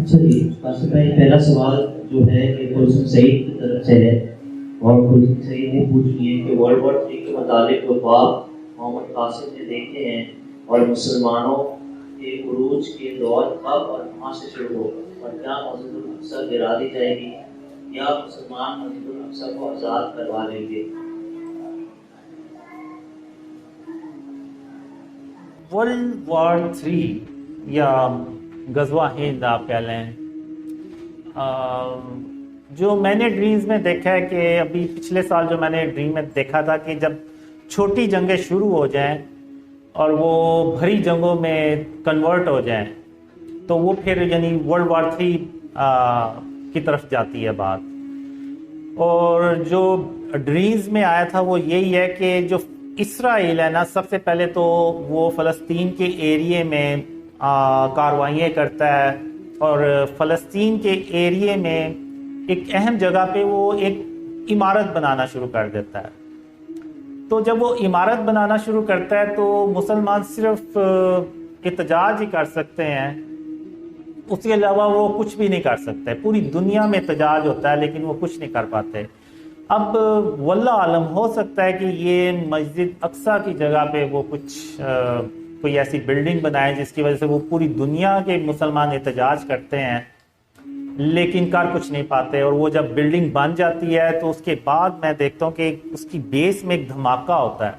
اچھا جی، سب سے پہلا سوال جو ہے کہ کلثوم سعید کی طرف سے ہے، اور کلثوم سعید نے پوچھ لی ہے کہ ورلڈ وار 3 کے متعلق جو خواب محمد قاسم نے دیکھے ہیں اور مسلمانوں کے عروج کے دور کب اور کہاں سے شروع ہوگا، اور کیا مسجد الاقصی گرا دی جائے گی یا مسلمان مسجد الاقصی کو آزاد کروا لیں گے؟ ورلڈ وار 3 یا غزوہ ہند آپ کہہ لیں، جو میں نے ڈریمز میں دیکھا ہے کہ ابھی پچھلے سال جو میں نے ڈریم میں دیکھا تھا کہ جب چھوٹی جنگیں شروع ہو جائیں اور وہ بھری جنگوں میں کنورٹ ہو جائیں تو وہ پھر یعنی ورلڈ وار 3 کی طرف جاتی ہے بات. اور جو ڈریمز میں آیا تھا وہ یہی ہے کہ جو اسرائیل ہے نا، سب سے پہلے تو وہ فلسطین کے ایریے میں کاروائیاں کرتا ہے، اور فلسطین کے ایریے میں ایک اہم جگہ پہ وہ ایک عمارت بنانا شروع کر دیتا ہے. تو جب وہ عمارت بنانا شروع کرتا ہے تو مسلمان صرف احتجاج ہی کر سکتے ہیں، اس کے علاوہ وہ کچھ بھی نہیں کر سکتے. پوری دنیا میں احتجاج ہوتا ہے لیکن وہ کچھ نہیں کر پاتے. اب واللہ عالم، ہو سکتا ہے کہ یہ مسجد اقصی کی جگہ پہ وہ کچھ کوئی ایسی بلڈنگ بنائے جس کی وجہ سے وہ پوری دنیا کے مسلمان احتجاج کرتے ہیں لیکن کر کچھ نہیں پاتے. اور وہ جب بلڈنگ بن جاتی ہے تو اس کے بعد میں دیکھتا ہوں کہ اس کی بیس میں ایک دھماکہ ہوتا ہے،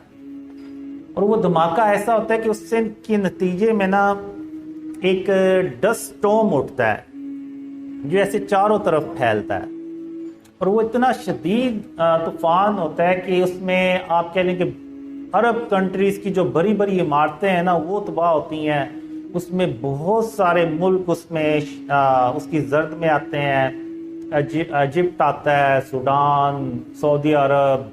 اور وہ دھماکہ ایسا ہوتا ہے کہ اس سے کے نتیجے میں نا ایک ڈسٹ اسٹارم اٹھتا ہے جو ایسے چاروں طرف پھیلتا ہے، اور وہ اتنا شدید طوفان ہوتا ہے کہ اس میں آپ کہہ لیں کہ عرب کنٹریز کی جو بڑی بڑی عمارتیں ہیں نا وہ تباہ ہوتی ہیں. اس میں بہت سارے ملک اس میں اس کی زرد میں آتے ہیں. ایجپٹ آتا ہے، سوڈان، سعودی عرب،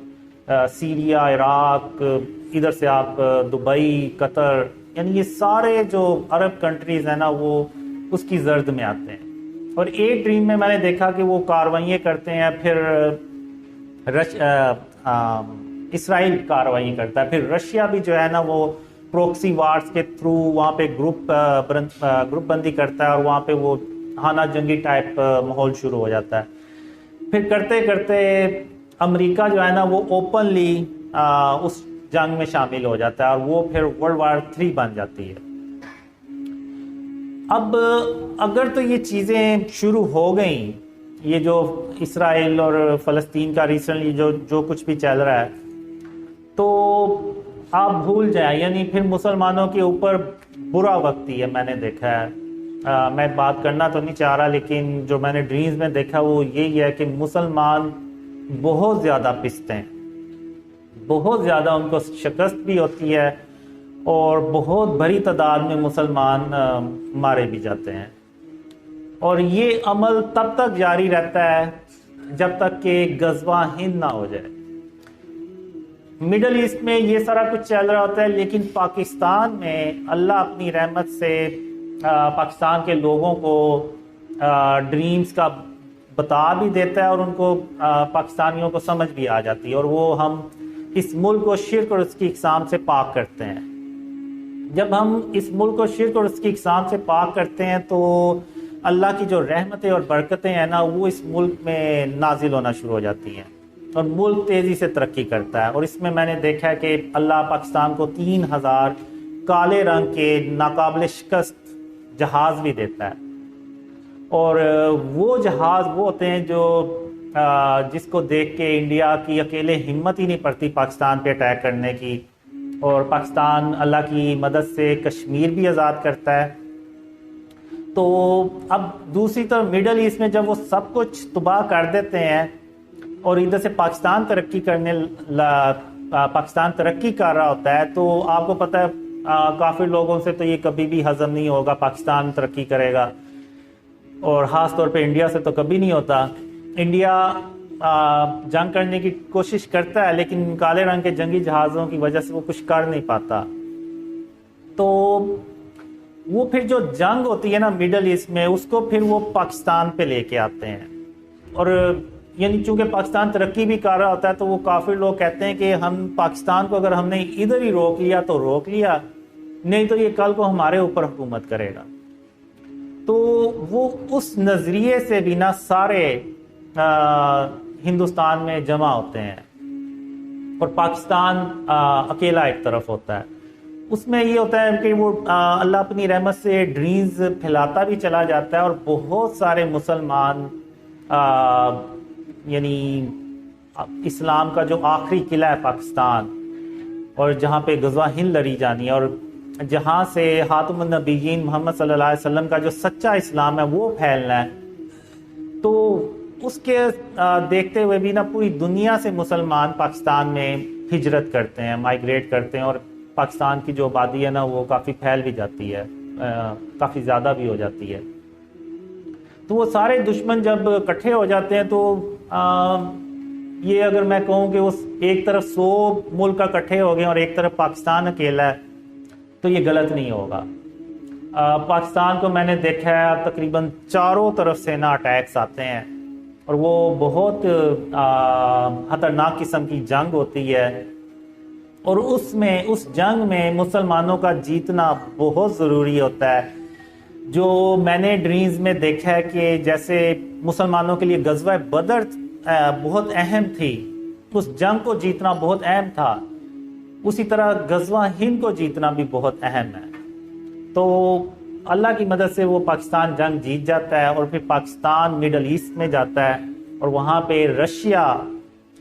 سیریا، عراق، ادھر سے آپ دبئی، قطر، یعنی یہ سارے جو عرب کنٹریز ہیں نا وہ اس کی زرد میں آتے ہیں. اور ایک ڈریم میں نے دیکھا کہ وہ کاروائیاں کرتے ہیں، پھر اسرائیل کاروائی کرتا ہے، پھر رشیا بھی جو ہے نا وہ پروکسی وارز کے تھرو وہاں پہ گروپ بندی کرتا ہے، اور وہاں پہ وہ ہانہ جنگی ٹائپ ماحول شروع ہو جاتا ہے. پھر کرتے کرتے امریکہ جو ہے نا وہ اوپنلی اس جنگ میں شامل ہو جاتا ہے، اور وہ پھر ورلڈ وار 3 بن جاتی ہے. اب اگر تو یہ چیزیں شروع ہو گئیں، یہ جو اسرائیل اور فلسطین کا ریسنٹلی جو کچھ بھی چل رہا ہے، تو آپ بھول جائیں، یعنی پھر مسلمانوں کے اوپر برا وقت ہی ہے. میں نے دیکھا ہے، میں بات کرنا تو نہیں چاہ رہا لیکن جو میں نے ڈریمز میں دیکھا وہ یہی ہے کہ مسلمان بہت زیادہ پستے ہیں، بہت زیادہ ان کو شکست بھی ہوتی ہے، اور بہت بڑی تعداد میں مسلمان مارے بھی جاتے ہیں. اور یہ عمل تب تک جاری رہتا ہے جب تک کہ غزوہ ہند نہ ہو جائے. مڈل ایسٹ میں یہ سارا کچھ چل رہا ہوتا ہے، لیکن پاکستان میں اللہ اپنی رحمت سے پاکستان کے لوگوں کو ڈریمز کا بتا بھی دیتا ہے، اور ان کو پاکستانیوں کو سمجھ بھی آ جاتی ہے، اور وہ ہم اس ملک کو شرک اور اس کی اقسام سے پاک کرتے ہیں. جب ہم اس ملک کو شرک اور اس کی اقسام سے پاک کرتے ہیں تو اللہ کی جو رحمتیں اور برکتیں ہیں نا وہ اس ملک میں نازل ہونا شروع ہو جاتی ہیں، اور ملک تیزی سے ترقی کرتا ہے. اور اس میں نے دیکھا ہے کہ اللہ پاکستان کو 3000 کالے رنگ کے ناقابل شکست جہاز بھی دیتا ہے. اور وہ جہاز وہ ہوتے ہیں جو جس کو دیکھ کے انڈیا کی اکیلے ہمت ہی نہیں پڑتی پاکستان پہ اٹیک کرنے کی، اور پاکستان اللہ کی مدد سے کشمیر بھی آزاد کرتا ہے. تو اب دوسری طرف مڈل ایسٹ میں جب وہ سب کچھ تباہ کر دیتے ہیں اور ادھر سے پاکستان ترقی کر رہا ہوتا ہے، تو آپ کو پتہ ہے کافی لوگوں سے تو یہ کبھی بھی ہضم نہیں ہوگا پاکستان ترقی کرے گا، اور خاص طور پہ انڈیا سے تو کبھی نہیں ہوتا. انڈیا جنگ کرنے کی کوشش کرتا ہے لیکن کالے رنگ کے جنگی جہازوں کی وجہ سے وہ کچھ کر نہیں پاتا. تو وہ پھر جو جنگ ہوتی ہے نا مڈل ایسٹ میں، اس کو پھر وہ پاکستان پہ لے کے آتے ہیں. اور یعنی چونکہ پاکستان ترقی بھی کر رہا ہوتا ہے تو وہ کافی لوگ کہتے ہیں کہ ہم پاکستان کو اگر ہم نے ادھر ہی روک لیا تو روک لیا، نہیں تو یہ کل کو ہمارے اوپر حکومت کرے گا. تو وہ اس نظریے سے بھی نا سارے ہندوستان میں جمع ہوتے ہیں اور پاکستان اکیلا ایک طرف ہوتا ہے. اس میں یہ ہوتا ہے کہ وہ اللہ اپنی رحمت سے ڈرینز پھیلاتا بھی چلا جاتا ہے اور بہت سارے مسلمان یعنی اسلام کا جو آخری قلعہ ہے پاکستان، اور جہاں پہ غزوہ ہند لڑی جانی ہے اور جہاں سے خاتم النبیین محمد صلی اللہ علیہ وسلم کا جو سچا اسلام ہے وہ پھیلنا ہے، تو اس کے دیکھتے ہوئے بھی نا پوری دنیا سے مسلمان پاکستان میں ہجرت کرتے ہیں، مائیگریٹ کرتے ہیں، اور پاکستان کی جو آبادی ہے نا وہ کافی پھیل بھی جاتی ہے، کافی زیادہ بھی ہو جاتی ہے. تو وہ سارے دشمن جب اکٹھے ہو جاتے ہیں تو یہ اگر میں کہوں کہ اس ایک طرف 100 ملک اکٹھے ہو گئے اور ایک طرف پاکستان اکیلا ہے تو یہ غلط نہیں ہوگا. پاکستان کو میں نے دیکھا ہے تقریباً چاروں طرف سے نا اٹیکس آتے ہیں اور وہ بہت خطرناک قسم کی جنگ ہوتی ہے، اور اس جنگ میں مسلمانوں کا جیتنا بہت ضروری ہوتا ہے. جو میں نے ڈریمز میں دیکھا ہے کہ جیسے مسلمانوں کے لیے غزوہ بدر بہت اہم تھی، اس جنگ کو جیتنا بہت اہم تھا، اسی طرح غزوہ ہند کو جیتنا بھی بہت اہم ہے. تو اللہ کی مدد سے وہ پاکستان جنگ جیت جاتا ہے اور پھر پاکستان مڈل ایسٹ میں جاتا ہے اور وہاں پہ رشیا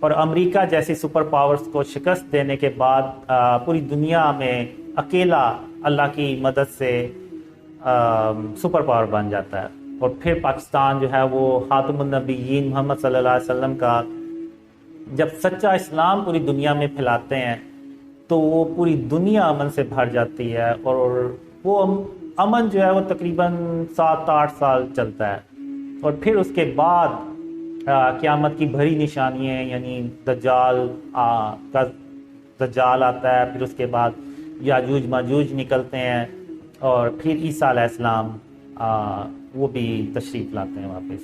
اور امریکہ جیسی سپر پاورز کو شکست دینے کے بعد پوری دنیا میں اکیلا اللہ کی مدد سے سپر پاور بن جاتا ہے. اور پھر پاکستان جو ہے وہ خاتم النبیین محمد صلی اللہ علیہ وسلم کا جب سچا اسلام پوری دنیا میں پھیلاتے ہیں تو وہ پوری دنیا امن سے بھر جاتی ہے، اور وہ امن جو ہے وہ تقریباً 7-8 سال چلتا ہے. اور پھر اس کے بعد قیامت کی بھری نشانیاں، یعنی دجال آتا ہے، پھر اس کے بعد یاجوج ماجوج نکلتے ہیں، اور پھر عیسیٰ علیہ السلام وہ بھی تشریف لاتے ہیں واپس.